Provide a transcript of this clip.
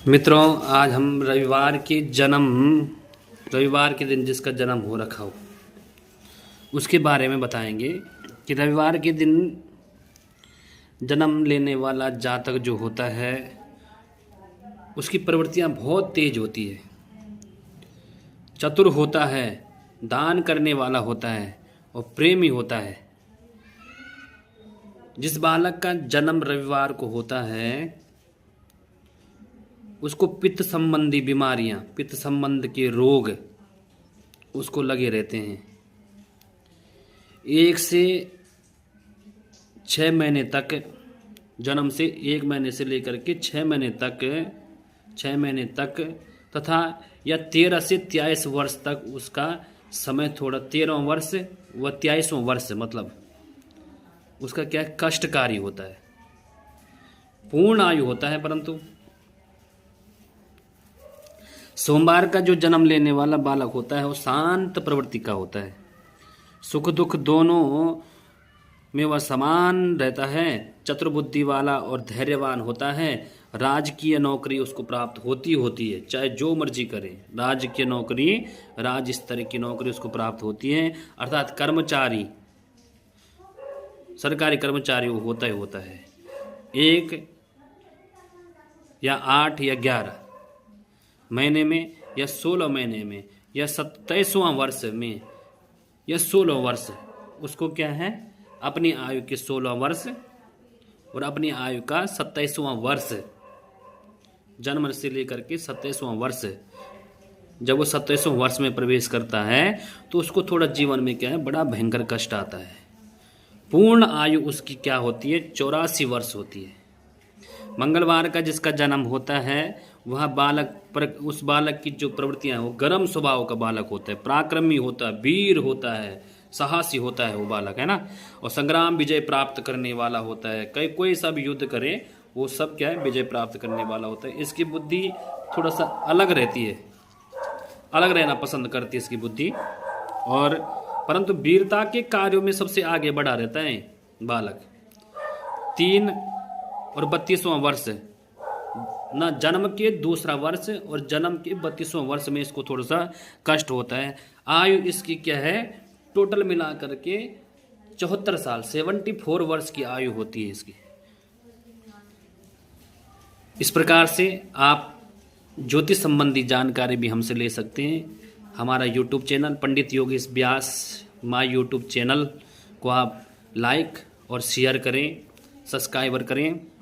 मित्रों, आज हम रविवार के दिन जिसका जन्म हो रखा हो उसके बारे में बताएंगे कि रविवार के दिन जन्म लेने वाला जातक जो होता है उसकी प्रवृत्तियां बहुत तेज होती है, चतुर होता है, दान करने वाला होता है और प्रेमी होता है। जिस बालक का जन्म रविवार को होता है उसको पित्त संबंधी बीमारियां, पित्त संबंध के रोग उसको लगे रहते हैं। 1 से 6 महीने तक, जन्म से 1 महीने से लेकर के 6 महीने तक तथा या 13 से 23 वर्ष तक उसका समय, थोड़ा 13वां वर्ष व 23वां वर्ष मतलब उसका क्या है, कष्टकारी होता है। पूर्ण आयु होता है, परंतु सोमवार का जो जन्म लेने वाला बालक होता है वो शांत प्रवृत्ति का होता है। सुख दुख दोनों में वह समान रहता है, चतुर्बुद्धि वाला और धैर्यवान होता है। राजकीय नौकरी उसको प्राप्त होती है, चाहे जो मर्जी करे। राजकीय नौकरी, राज स्तर की नौकरी उसको प्राप्त होती है, अर्थात कर्मचारी, सरकारी कर्मचारी वो होता है। 1 या 8 या 11 महीने में या 16 महीने में या 27वां वर्ष में या 16 वर्ष, उसको क्या है, अपनी आयु के 16 वर्ष और अपनी आयु का 27वां वर्ष, जन्म से लेकर के 27वां वर्ष, जब वो 27वें वर्ष में प्रवेश करता है तो उसको थोड़ा जीवन में क्या है, बड़ा भयंकर कष्ट आता है। पूर्ण आयु उसकी क्या होती है, 84 वर्ष होती है। मंगलवार का जिसका जन्म होता है वह उस बालक की जो प्रवृत्तियां हैं वो गर्म स्वभाव का बालक होता है, पराक्रमी होता है, वीर होता है, साहसी होता है वो बालक, है ना। और संग्राम विजय प्राप्त करने वाला होता है। कोई सा भी युद्ध करे वो सब क्या है, विजय प्राप्त करने वाला होता है। इसकी बुद्धि थोड़ा सा अलग रहती है, अलग रहना पसंद करती है इसकी बुद्धि, और परंतु वीरता के कार्यों में सबसे आगे बढ़ा रहता है बालक। 3 और 32वां वर्ष, ना जन्म के दूसरा वर्ष और जन्म के 32वां वर्ष में इसको थोड़ा सा कष्ट होता है। आयु इसकी क्या है, टोटल मिला करके 74 साल, 74 वर्ष की आयु होती है इसकी। इस प्रकार से आप ज्योतिष संबंधी जानकारी भी हमसे ले सकते हैं। हमारा YouTube channel Pandit Yogesh Vyas my YouTube channel को आप लाइक और शेयर करें, सब्सक्राइबर करें।